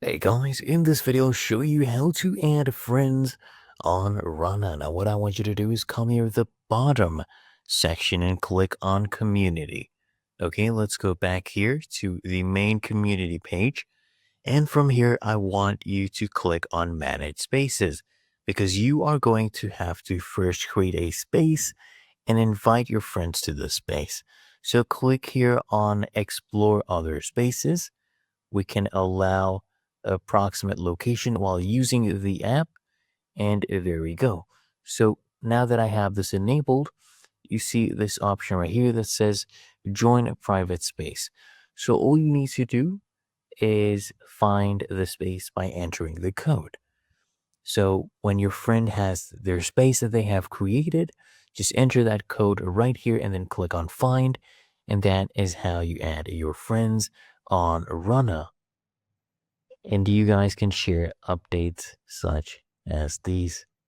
Hey guys, in this video I'll show you how to add friends on Runna. Now what I want you to do is come here at the bottom section and click on community. Okay, let's go back here to the main community page. And from here, I want you to click on manage spaces because you are going to have to first create a space and invite your friends to the space. So click here on explore other spaces. We can allow approximate location while using the app, and there we go. So now that I have this enabled, you see this option right here that says join a private space. So all you need to do is find the space by entering the code. So when your friend has their space that they have created, just enter that code right here and then click on find, and that is how you add your friends on Runna. And you guys can share updates such as these.